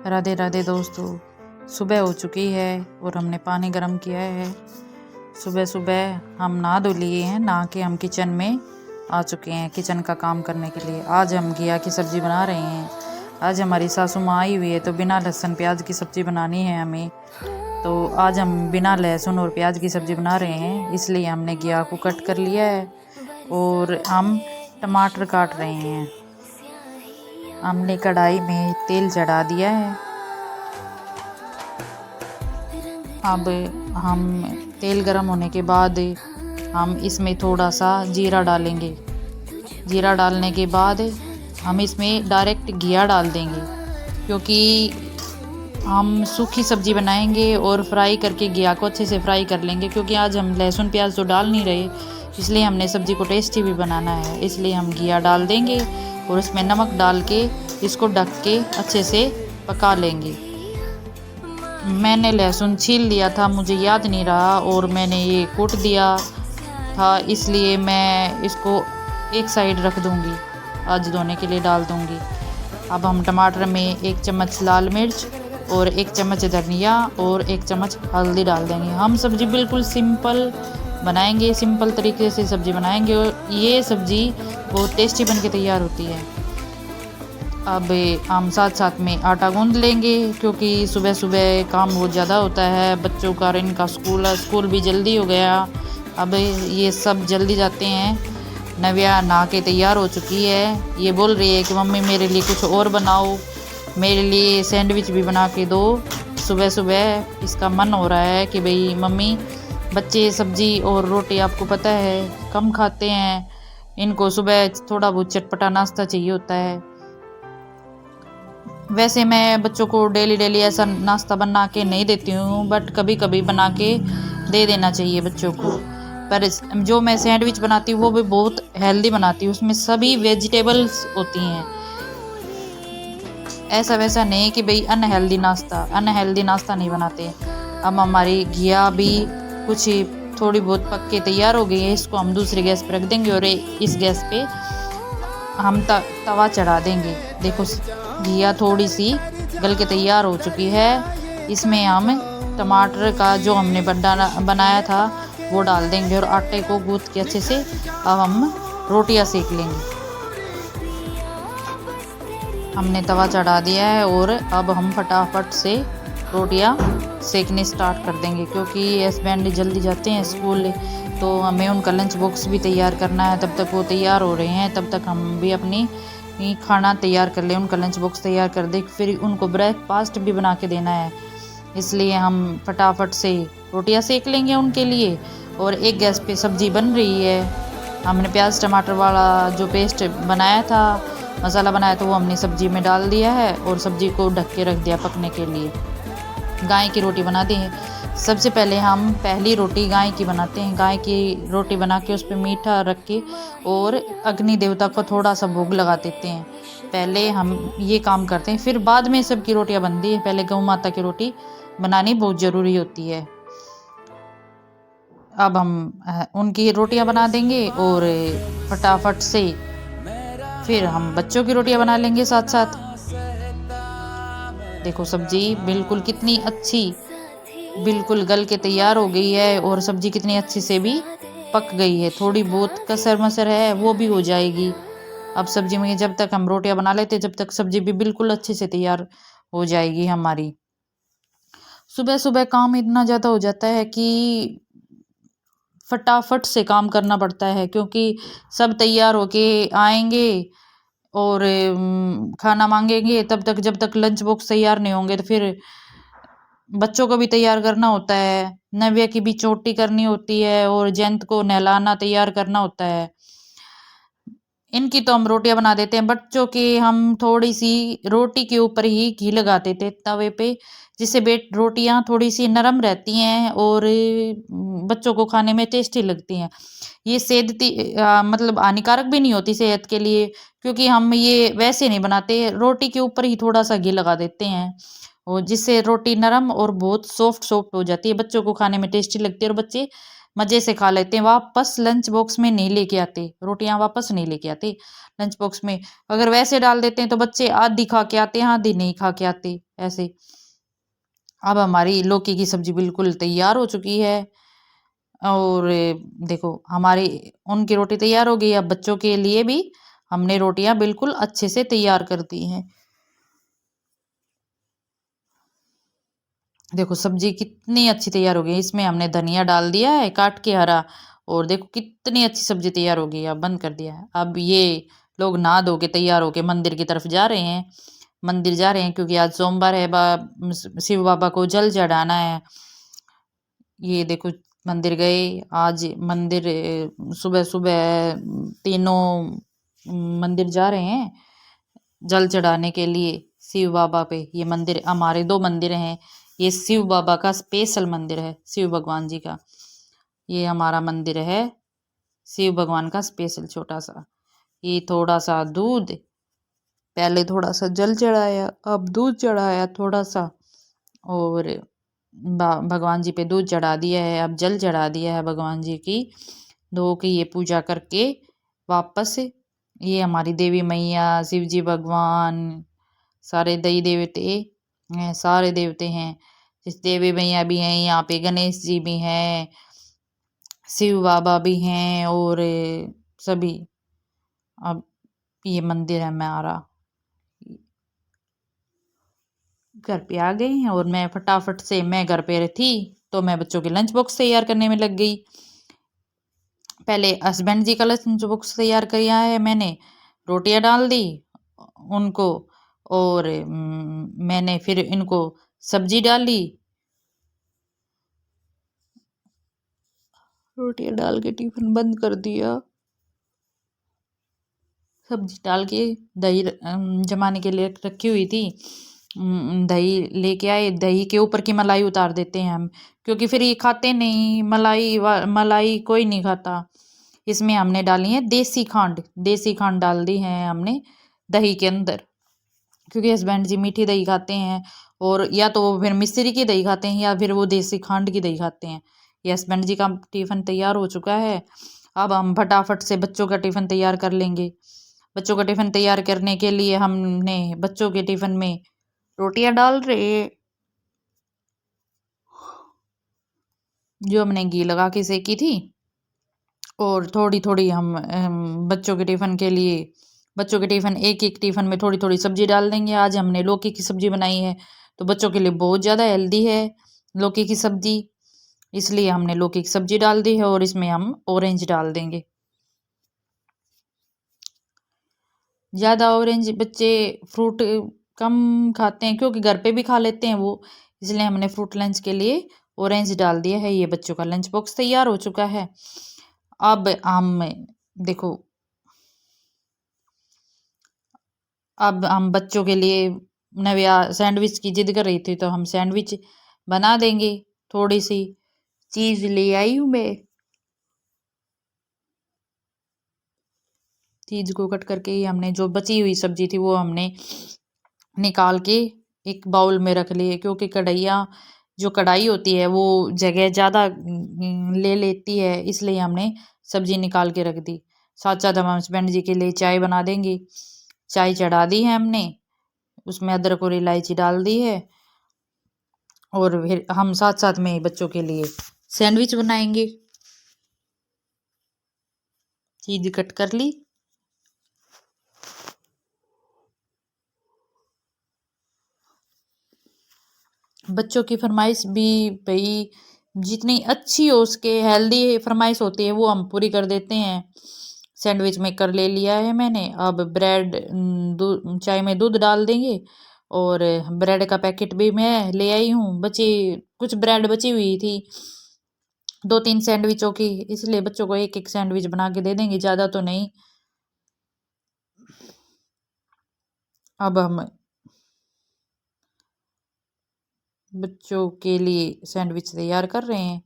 राधे राधे दोस्तों, सुबह हो चुकी है और हमने पानी गर्म किया है। सुबह सुबह हम नहा धो लिए हैं, नहा के हम किचन में आ चुके हैं किचन का काम करने के लिए। आज हम घिया की सब्ज़ी बना रहे हैं। आज हमारी सासू माँ आई हुई है तो बिना लहसुन प्याज की सब्ज़ी बनानी है हमें। तो आज हम बिना लहसुन और प्याज की सब्ज़ी बना रहे हैं, इसलिए हमने घिया को कट कर लिया है और हम टमाटर काट रहे हैं। हमने कढ़ाई में तेल चढ़ा दिया है। अब हम तेल गरम होने के बाद हम इसमें थोड़ा सा जीरा डालेंगे। जीरा डालने के बाद हम इसमें डायरेक्ट घिया डाल देंगे, क्योंकि हम सूखी सब्ज़ी बनाएंगे और फ्राई करके घिया को अच्छे से फ्राई कर लेंगे। क्योंकि आज हम लहसुन प्याज तो डाल नहीं रहे, इसलिए हमने सब्ज़ी को टेस्टी भी बनाना है, इसलिए हम घिया डाल देंगे और उसमें नमक डाल के इसको ढक के अच्छे से पका लेंगे। मैंने लहसुन छील लिया था, मुझे याद नहीं रहा और मैंने ये कूट दिया था, इसलिए मैं इसको एक साइड रख दूंगी, आज धोने के लिए डाल दूंगी। अब हम टमाटर में 1 चम्मच लाल मिर्च और 1 चम्मच धनिया और 1 चम्मच हल्दी डाल देंगे। हम सब्ज़ी बिल्कुल सिंपल बनाएंगे, सिंपल तरीके से सब्ज़ी बनाएंगे और ये सब्ज़ी बहुत टेस्टी बन के तैयार होती है। अब हम साथ साथ में आटा गूंद लेंगे, क्योंकि सुबह सुबह काम बहुत ज़्यादा होता है बच्चों का, इनका स्कूल भी जल्दी हो गया। अब ये सब जल्दी जाते हैं। नव्या नहा के तैयार हो चुकी है, ये बोल रही है कि मम्मी मेरे लिए कुछ और बनाओ, मेरे लिए सैंडविच भी बना के दो। सुबह सुबह इसका मन हो रहा है कि भाई मम्मी, बच्चे सब्जी और रोटी आपको पता है कम खाते हैं, इनको सुबह थोड़ा बहुत चटपटा नाश्ता चाहिए होता है। वैसे मैं बच्चों को डेली ऐसा नाश्ता बना के नहीं देती हूँ, बट कभी कभी बना के दे देना चाहिए बच्चों को। पर जो मैं सैंडविच बनाती हूँ वो भी बहुत हेल्दी बनाती हूँ, उसमें सभी वेजिटेबल्स होती हैं। ऐसा वैसा नहीं कि भाई अनहेल्दी नाश्ता नहीं बनाते। अब हमारी घिया भी कुछ थोड़ी बहुत पक के तैयार हो गई है, इसको हम दूसरे गैस पर रख देंगे और इस गैस पे हम तवा चढ़ा देंगे। देखो घिया थोड़ी सी गल के तैयार हो चुकी है। इसमें हम टमाटर का जो हमने बनाया था वो डाल देंगे और आटे को गूंथ के अच्छे से अब हम रोटियां सेक लेंगे। हमने तवा चढ़ा दिया है और अब हम फटाफट से रोटियां सेकने स्टार्ट कर देंगे, क्योंकि हस्बैंड जल्दी जाते हैं स्कूल तो हमें उनका लंच बॉक्स भी तैयार करना है। तब तक वो तैयार हो रहे हैं, तब तक हम भी अपनी खाना तैयार कर लें, उनका लंच बॉक्स तैयार कर दें, फिर उनको ब्रेकफास्ट भी बना के देना है। इसलिए हम फटाफट से रोटियां सेक लेंगे उनके लिए। और एक गैस पे सब्ज़ी बन रही है। हमने प्याज टमाटर वाला जो पेस्ट बनाया था, मसाला बनाया था, वो हमने सब्ज़ी में डाल दिया है और सब्ज़ी को ढक के रख दिया पकने के लिए। गाय की रोटी बनाते हैं। सबसे पहले हम पहली रोटी गाय की बनाते हैं। गाय की रोटी बना के उस पर मीठा रख के और अग्नि देवता को थोड़ा सा भोग लगा देते हैं। पहले हम ये काम करते हैं, फिर बाद में सबकी रोटियां बनती है। पहले गौ माता की रोटी बनानी बहुत ज़रूरी होती है। अब हम उनकी रोटियां बना देंगे और फटाफट से फिर हम बच्चों की रोटियां बना लेंगे साथ साथ। देखो सब्जी बिल्कुल कितनी अच्छी बिल्कुल गल के तैयार हो गई है और सब्जी कितनी अच्छी से भी पक गई है। थोड़ी बहुत कसर मसर है वो भी हो जाएगी। अब सब्जी में जब तक हम रोटियां बना लेते जब तक सब्जी भी बिल्कुल अच्छे से तैयार हो जाएगी हमारी। सुबह सुबह काम इतना ज़्यादा हो जाता है कि फटाफट से काम करना पड़ता है, क्योंकि सब तैयार होके आएंगे और खाना मांगेंगे। तब तक जब तक लंच बॉक्स तैयार नहीं होंगे तो फिर बच्चों को भी तैयार करना होता है, नव्या की भी चोटी करनी होती है और जयंत को नहलाना तैयार करना होता है। इनकी तो हम रोटियां बना देते हैं, बच्चों के हम थोड़ी सी रोटी के ऊपर ही घी लगा देते तवे पे, जिससे रोटियां थोड़ी सी नरम रहती हैं और बच्चों को खाने में टेस्टी लगती हैं। ये मतलब हानिकारक भी नहीं होती सेहत के लिए, क्योंकि हम ये वैसे नहीं बनाते, रोटी के ऊपर ही थोड़ा सा घी लगा देते हैं और जिससे रोटी नरम और बहुत सॉफ्ट हो जाती है, बच्चों को खाने में टेस्टी लगती है और बच्चे मज़े से खा लेते हैं, वापस लंच बॉक्स में नहीं लेके आते, रोटियां वापस नहीं लेके आते लंच बॉक्स में। अगर वैसे डाल देते हैं तो बच्चे आधी खा के आते हैं, आधी नहीं खा के आते ऐसे। अब हमारी लौकी की सब्जी बिल्कुल तैयार हो चुकी है और देखो हमारी उनकी रोटी तैयार हो गई। अब बच्चों के लिए भी हमने रोटियां बिल्कुल अच्छे से तैयार कर दी हैं। देखो सब्जी कितनी अच्छी तैयार हो गई, इसमें हमने धनिया डाल दिया है काट के हरा, और देखो कितनी अच्छी सब्जी तैयार हो गई। अब बंद कर दिया है। अब ये लोग नहा धो के तैयार होके मंदिर की तरफ जा रहे हैं, मंदिर जा रहे हैं क्योंकि आज सोमवार है, शिव बाबा को जल चढ़ाना है। ये देखो मंदिर गए आज, मंदिर सुबह सुबह तीनों मंदिर जा रहे हैं जल चढ़ाने के लिए शिव बाबा पे। ये मंदिर हमारे दो मंदिर हैं, ये शिव बाबा का स्पेशल मंदिर है, शिव भगवान जी का ये हमारा मंदिर है, शिव भगवान का स्पेशल छोटा सा। ये थोड़ा सा दूध, पहले थोड़ा सा जल चढ़ाया, अब दूध चढ़ाया थोड़ा सा, और भगवान जी पे दूध चढ़ा दिया है, अब जल चढ़ा दिया है भगवान जी की। धो के ये पूजा करके वापस ये हमारी देवी मैया, शिव जी भगवान, सारे देवी देवते हैं, सारे देवते हैं, जिस देवी मैया भी हैं, यहाँ पे गणेश जी भी हैं, शिव बाबा भी हैं, और सभी। अब ये मंदिर है हमारा, घर पे आ गए हैं और मैं फटाफट से, मैं घर पे थी तो मैं बच्चों के लंच बॉक्स तैयार करने में लग गई। पहले हस्बैंड जी का लंच बॉक्स तैयार किया है मैंने, रोटियां डाल दी उनको, और मैंने फिर इनको सब्जी डाली, रोटियां डाल के टिफिन बंद कर दिया। सब्जी डाल के दही जमाने के लिए रखी हुई थी, दही लेके आए, दही के ऊपर की मलाई उतार देते हैं हम, क्योंकि फिर ये खाते नहीं, मलाई कोई नहीं खाता। इसमें हमने डाली है देसी खांड, देसी खांड डाल दी है हमने दही के अंदर, क्योंकि हस्बैंड जी मीठी दही खाते हैं, और या तो वो फिर मिश्री की दही खाते हैं या फिर वो देसी खांड की दही खाते हैं। ये हस्बैंड जी का टिफ़िन तैयार हो चुका है। अब हम फटाफट से बच्चों का टिफ़िन तैयार कर लेंगे। बच्चों का टिफ़िन तैयार करने के लिए हमने बच्चों के टिफ़िन में रोटियां डाल रहे, जो हमने घी लगा के सेकी थी, और थोड़ी थोड़ी हम बच्चों के टिफ़िन के लिए, बच्चों के टिफ़िन एक एक टिफ़िन में थोड़ी थोड़ी सब्जी डाल देंगे। आज हमने लौकी की सब्जी बनाई है, तो बच्चों के लिए बहुत ज़्यादा हेल्दी है लौकी की सब्जी, इसलिए हमने लौकी की सब्जी डाल दी है, और इसमें हम ऑरेंज डाल देंगे। ज़्यादा ऑरेंज बच्चे फ्रूट कम खाते हैं, क्योंकि घर पे भी खा लेते हैं वो, इसलिए हमने फ्रूट लंच के लिए ऑरेंज डाल दिया है। ये बच्चों का लंच बॉक्स तैयार हो चुका है। अब हम देखो, अब हम बच्चों के लिए नव्या सैंडविच की जिद कर रही थी, तो हम सैंडविच बना देंगे। थोड़ी सी चीज़ ले आई हूँ मैं, चीज़ को कट करके ही हमने, जो बची हुई सब्जी थी वो हमने निकाल के एक बाउल में रख ली है, क्योंकि कढ़ैया, जो कढ़ाई होती है वो जगह ज़्यादा ले लेती है, इसलिए हमने सब्जी निकाल के रख दी। साथ साथ हम हस्बैंड जी के लिए चाय बना देंगे। चाय चढ़ा दी है हमने, उसमें अदरक और इलायची डाल दी है, और फिर हम साथ साथ में बच्चों के लिए सैंडविच बनाएंगे। चीज़ कट कर ली, बच्चों की फरमाइश भी भाई जितनी अच्छी हो उसके हेल्दी फरमाइश होती है वो हम पूरी कर देते हैं। सैंडविच मेकर ले लिया है मैंने, अब ब्रेड, दूध, चाय में दूध डाल देंगे, और ब्रेड का पैकेट भी मैं ले आई हूँ, बची कुछ ब्रेड बची हुई थी दो तीन सैंडविचों की, इसलिए बच्चों को एक एक सैंडविच बना के दे देंगे, ज़्यादा तो नहीं। अब हम बच्चों के लिए सैंडविच तैयार कर रहे हैं।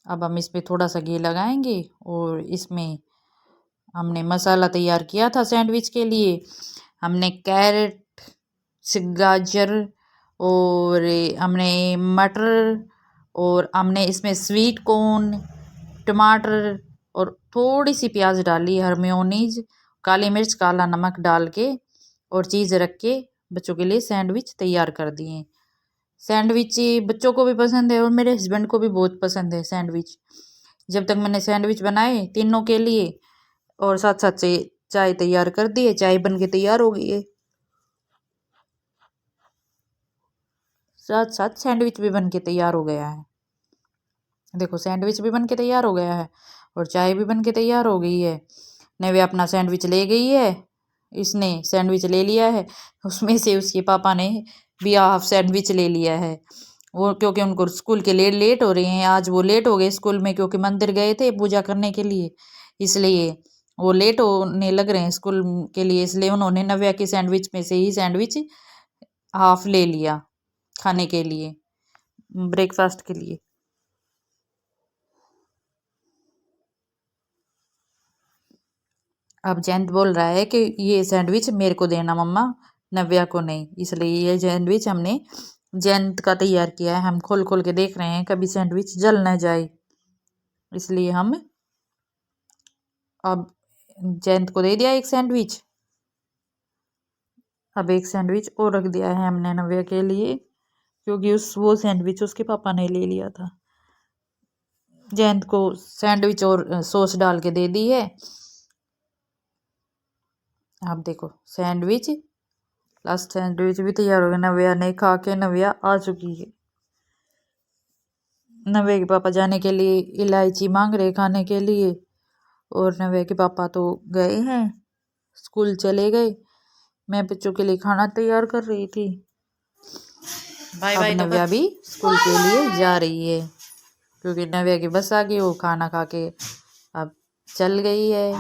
अब हम इस पे थोड़ा सा घी लगाएंगे, और इसमें हमने मसाला तैयार किया था सैंडविच के लिए। हमने कैरेट, गाजर, और हमने मटर, और हमने इसमें स्वीट कॉर्न, टमाटर और थोड़ी सी प्याज डाली, हर मेयोनीज, काली मिर्च, काला नमक डाल के और चीज़ रख के बच्चों के लिए सैंडविच तैयार कर दिए। सैंडविच बच्चों को भी पसंद है और मेरे हस्बैंड को भी बहुत पसंद है सैंडविच। जब तक मैंने सैंडविच बनाए तीनों के लिए और साथ साथ से चाय तैयार कर दी है, चाय बन के तैयार हो गई है, साथ साथ सैंडविच भी बन के तैयार हो गया है। देखो सैंडविच भी बन के तैयार हो गया है और चाय भी बन के तैयार हो गई है। नव्या अपना सैंडविच ले गई है, इसने सैंडविच ले लिया है, उसमें से उसके पापा ने भी हाफ सैंडविच ले लिया है। वो क्योंकि उनको स्कूल के लिए लेट हो रहे हैं, आज वो लेट हो गए स्कूल में क्योंकि मंदिर गए थे पूजा करने के लिए, इसलिए वो लेट होने लग रहे हैं स्कूल के लिए, इसलिए उन्होंने नव्या के सैंडविच में से ही सैंडविच हाफ ले लिया खाने के लिए, ब्रेकफास्ट के लिए। अब जयंत बोल रहा है कि ये सैंडविच मेरे को देना मम्मा, नव्या को नहीं, इसलिए ये सैंडविच हमने जयंत का तैयार किया है। हम खोल खोल के देख रहे हैं कभी सैंडविच जल न जाए, इसलिए हम अब जयंत को दे दिया एक सैंडविच। अब एक सैंडविच और रख दिया है हमने नव्या के लिए क्योंकि वो सैंडविच उसके पापा ने ले लिया था। जयंत को सैंडविच और सॉस डाल के दे दी है। आप देखो सैंडविच, लास्ट सैंडविच भी तैयार हो गया, नव्या ने खा के नव्या आ चुकी है। नव्या के पापा जाने के लिए इलायची मांग रहे खाने के लिए और नव्या के पापा तो गए हैं, स्कूल चले गए। मैं बच्चों के लिए खाना तैयार कर रही थी। अब नव्या भी स्कूल के लिए जा रही है क्योंकि नव्या की बस आ गई, वो खाना खा के अब चल गई है,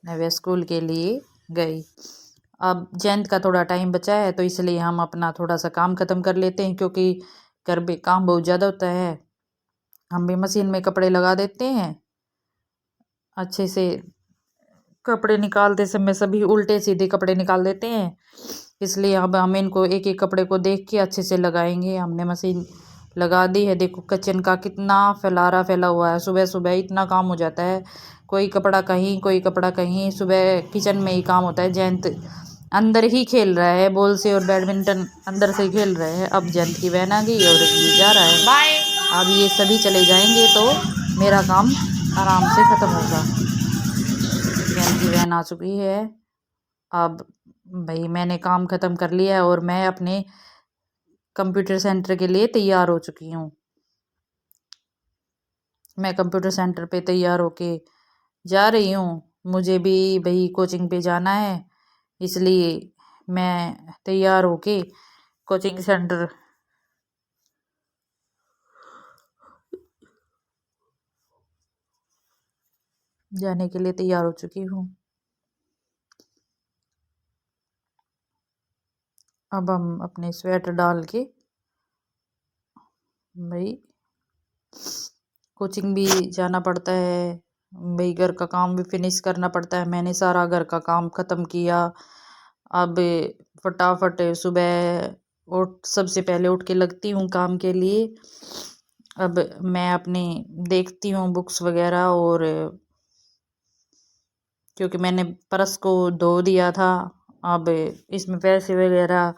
नव्या स्कूल के लिए गई। अब जयंत का थोड़ा टाइम बचा है तो इसलिए हम अपना थोड़ा सा काम ख़त्म कर लेते हैं क्योंकि घर पे काम बहुत ज़्यादा होता है। हम भी मशीन में कपड़े लगा देते हैं, अच्छे से कपड़े निकालते समय सभी उल्टे सीधे कपड़े निकाल देते हैं, इसलिए अब हम इनको एक एक कपड़े को देख के अच्छे से लगाएंगे। हमने मशीन लगा दी है। देखो किचन का कितना फैला हुआ है, सुबह सुबह इतना काम हो जाता है, कोई कपड़ा कहीं कोई कपड़ा कहीं, सुबह किचन में ही काम होता है। जयंत अंदर ही खेल रहा है बॉल से और बैडमिंटन अंदर से खेल रहे हैं। अब जयंत की बहन आ गई और ये जा रहा है बाय। अब ये सभी चले जाएंगे तो मेरा काम आराम से ख़त्म होगा। जयंत की बहन आ चुकी है। अब भाई मैंने काम ख़त्म कर लिया है और मैं अपने कंप्यूटर सेंटर के लिए तैयार हो चुकी हूँ। मैं कंप्यूटर सेंटर पे तैयार होके जा रही हूँ, मुझे भी भाई कोचिंग पे जाना है, इसलिए मैं तैयार होके कोचिंग सेंटर जाने के लिए तैयार हो चुकी हूँ। अब हम अपने स्वेटर डाल के भाई कोचिंग भी जाना पड़ता है, भाई घर का काम भी फिनिश करना पड़ता है। मैंने सारा घर का काम ख़त्म किया। अब फटाफट सुबह उठ सबसे पहले उठ के लगती हूँ काम के लिए। अब मैं अपनी देखती हूँ बुक्स वगैरह, और क्योंकि मैंने पर्स को धो दिया था, अब इसमें पैसे वगैरह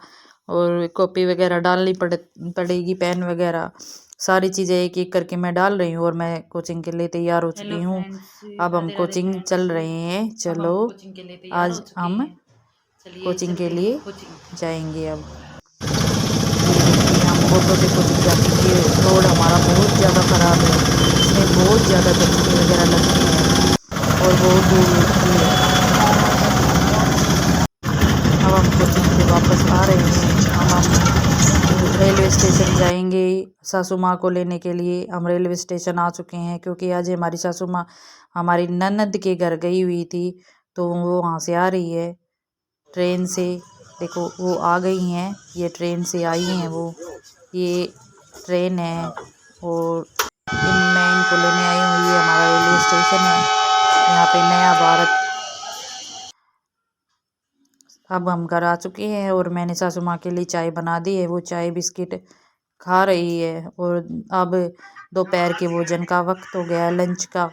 और कॉपी वगैरह डालनी पड़ेगी, पेन वगैरह सारी चीज़ें एक एक करके मैं डाल रही हूँ और मैं कोचिंग के लिए तैयार हो चुकी हूँ। अब हम कोचिंग चल रहे हैं, चलो आज हम कोचिंग के लिए जाएंगे। अब हम ऑटो से कोचिंग जाते हैं। रोड हमारा बहुत ज़्यादा ख़राब है, इसमें बहुत ज़्यादा गंदगी वगैरह लगती है और बहुत दूर लगती है। अब हम कोचिंग से वापस आ रहे हैं। हम रेलवे स्टेशन जाएंगे सासू माँ को लेने के लिए। हम रेलवे स्टेशन आ चुके हैं क्योंकि आज हमारी सासू माँ हमारी ननद के घर गई हुई थी, तो वो वहाँ से आ रही है ट्रेन से। देखो वो आ गई हैं, ये ट्रेन से आई हैं वो, ये ट्रेन है और मैं इनको लेने आई हूँ। ये हमारा रेलवे स्टेशन है, यहाँ पे नया भारत। अब हम घर आ चुके हैं और मैंने सासू माँ के लिए चाय बना दी है, वो चाय बिस्किट खा रही है। और अब दोपहर के भोजन का वक्त हो गया, लंच का।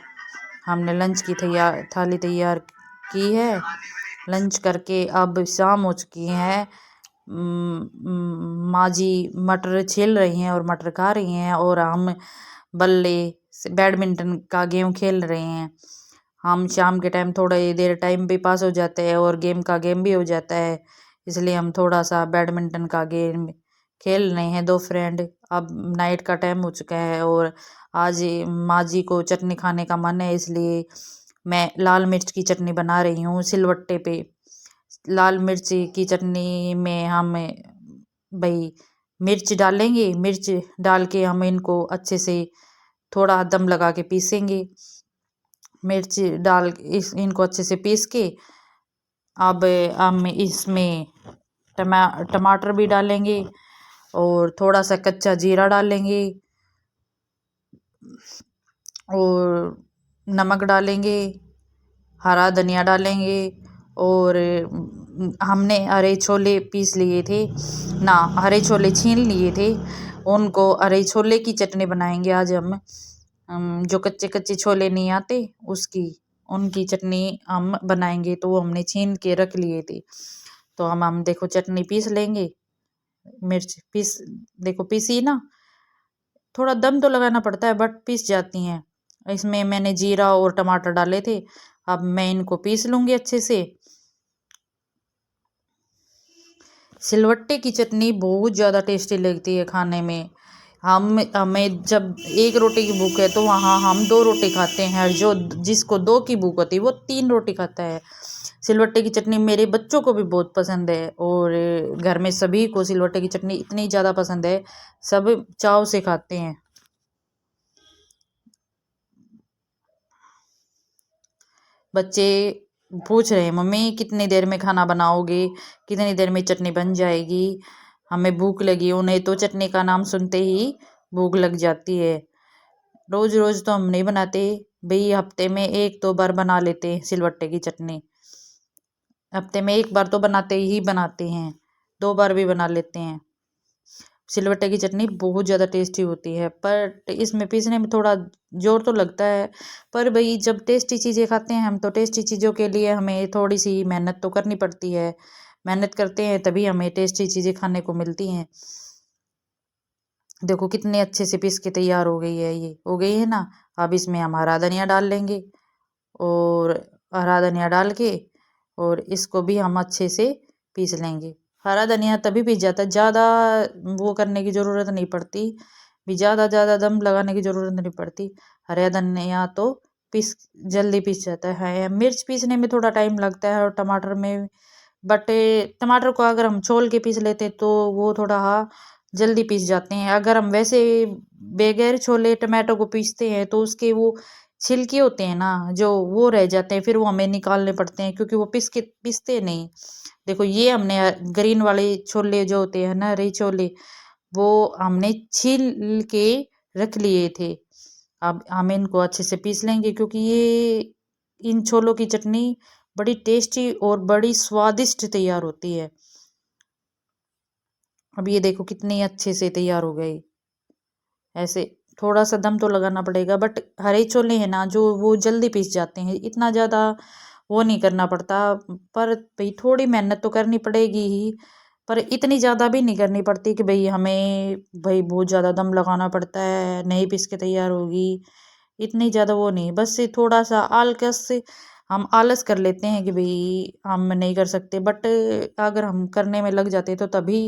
हमने लंच की थाली तैयार की है। लंच करके अब शाम हो चुकी है। माँ जी मटर छील रही हैं और मटर खा रही हैं, और हम बल्ले से बैडमिंटन का गेम खेल रहे हैं। हम शाम के टाइम थोड़ा देर टाइम भी पास हो जाता है और गेम भी हो जाता है, इसलिए हम थोड़ा सा बैडमिंटन का गेम खेल रहे हैं दो फ्रेंड। अब नाइट का टाइम हो चुका है और आज माँ जी को चटनी खाने का मन है, इसलिए मैं लाल मिर्च की चटनी बना रही हूँ सिलवट्टे पे। लाल मिर्च की चटनी में हम भाई मिर्च डालेंगे, मिर्च डाल के हम इनको अच्छे से थोड़ा दम लगा के पीसेंगे। मिर्च डाल इनको अच्छे से पीस के अब हम इसमें टमाटर भी डालेंगे और थोड़ा सा कच्चा जीरा डालेंगे और नमक डालेंगे, हरा धनिया डालेंगे। और हमने हरे छोले पीस लिए थे ना, हरे छोले छीन लिए थे, उनको हरे छोले की चटनी बनाएंगे आज हम। जो कच्चे कच्चे छोले नहीं आते उसकी उनकी चटनी हम बनाएंगे, तो हमने छीन के रख लिए थे। तो हम देखो चटनी पीस लेंगे। मिर्च पीस देखो पीसी ना, थोड़ा दम तो लगाना पड़ता है बट पीस जाती हैं। इसमें मैंने जीरा और टमाटर डाले थे। अब मैं इनको पीस लूँगी अच्छे से। सिलवट्टे की चटनी बहुत ज़्यादा टेस्टी लगती है खाने में। हमें जब एक रोटी की भूख है तो वहाँ हम दो रोटी खाते हैं, और जो जिसको दो की भूख होती है वो तीन रोटी खाता है। सिलवट्टे की चटनी मेरे बच्चों को भी बहुत पसंद है, और घर में सभी को सिलवट्टे की चटनी इतनी ज़्यादा पसंद है, सब चाव से खाते हैं। बच्चे पूछ रहे हैं मम्मी कितनी देर में खाना बनाओगे, कितनी देर में चटनी बन जाएगी, हमें भूख लगी। उन्हें तो चटनी का नाम सुनते ही भूख लग जाती है। रोज रोज तो हम नहीं बनाते भाई, हफ्ते में एक दो बार बना लेते हैं सिलवट्टे की चटनी। हफ्ते में एक बार तो बनाते ही बनाते हैं, दो बार भी बना लेते हैं। सिलवट्टे की चटनी बहुत ज़्यादा टेस्टी होती है, पर इसमें पीसने में थोड़ा जोर तो लगता है। पर भाई जब टेस्टी चीज़ें खाते हैं हम, तो टेस्टी चीज़ों के लिए हमें थोड़ी सी मेहनत तो करनी पड़ती है। मेहनत करते हैं तभी हमें टेस्टी चीज़ें खाने को मिलती हैं। देखो कितने अच्छे से पीस के तैयार हो गई है, ये हो गई है ना। अब इसमें हम हरा धनिया डाल लेंगे, और हरा धनिया डाल के और इसको भी हम अच्छे से पीस लेंगे। हरा धनिया तभी पीस जाता है, ज़्यादा वो करने की ज़रूरत नहीं पड़ती, भी ज़्यादा ज़्यादा दम लगाने की ज़रूरत नहीं पड़ती। हरा धनिया तो पीस जल्दी पीस जाता है। मिर्च पीसने में थोड़ा टाइम लगता है और टमाटर में, बट टमाटर को अगर हम छोल के पीस लेते तो वो थोड़ा जल्दी पीस जाते हैं। अगर हम वैसे बगैर छोले टमाटो को पीसते हैं तो उसके वो छिलके होते हैं ना जो, वो रह जाते हैं, फिर वो हमें निकालने पड़ते हैं क्योंकि वो पीसते नहीं। देखो ये हमने ग्रीन वाले छोले जो होते हैं ना, हरे छोले, वो हमने छील के रख लिए थे। अब हम इनको अच्छे से पीस लेंगे, क्योंकि ये इन छोलों की चटनी बड़ी टेस्टी और बड़ी स्वादिष्ट तैयार होती है। अब ये देखो कितनी अच्छे से तैयार हो गई। ऐसे थोड़ा सा दम तो लगाना पड़ेगा, बट हरे छोले हैं ना जो, वो जल्दी पीस जाते हैं, इतना ज़्यादा वो नहीं करना पड़ता। पर भाई थोड़ी मेहनत तो करनी पड़ेगी ही, पर इतनी ज़्यादा भी नहीं करनी पड़ती कि भाई हमें भाई बहुत ज़्यादा दम लगाना पड़ता है नहीं पीस के तैयार होगी। इतनी ज़्यादा वो नहीं, बस से थोड़ा सा आलकस से हम आलस कर लेते हैं कि भाई हम नहीं कर सकते, बट अगर हम करने में लग जाते तो तभी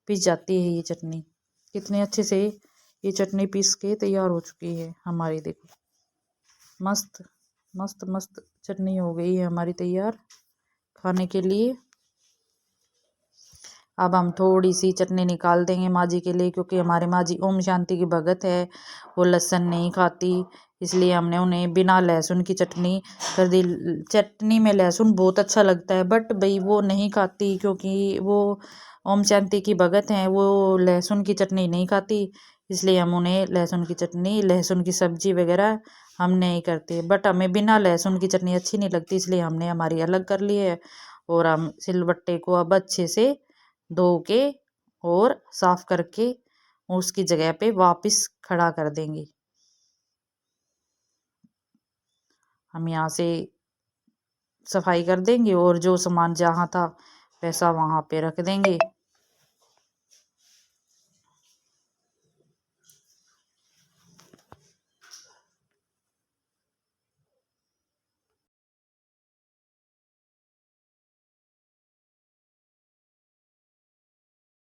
पीस जाती है ये चटनी। कितने अच्छे से ये चटनी पीस के तैयार हो चुकी है हमारी। देखो मस्त मस्त मस्त चटनी हो गई है हमारी तैयार खाने के लिए। अब हम थोड़ी सी चटनी निकाल देंगे माँ जी के लिए, क्योंकि हमारे माँ जी ओम शांति की भगत है, वो लहसुन नहीं खाती, इसलिए हमने उन्हें बिना लहसुन की चटनी कर दी। चटनी में लहसुन बहुत अच्छा लगता है, बट भाई वो नहीं खाती, क्योंकि वो ओम शांति की भगत हैं, वो लहसुन की चटनी नहीं खाती, इसलिए हम उन्हें लहसुन की चटनी, लहसुन की सब्जी वगैरह हम नहीं करते। बट हमें बिना लहसुन की चटनी अच्छी नहीं लगती, इसलिए हमने हमारी अलग कर ली है। और हम सिलबट्टे को अब अच्छे से धो के और साफ करके उसकी जगह पे वापस खड़ा कर देंगे। हम यहाँ से सफाई कर देंगे और जो सामान जहाँ था वैसा वहाँ पे रख देंगे।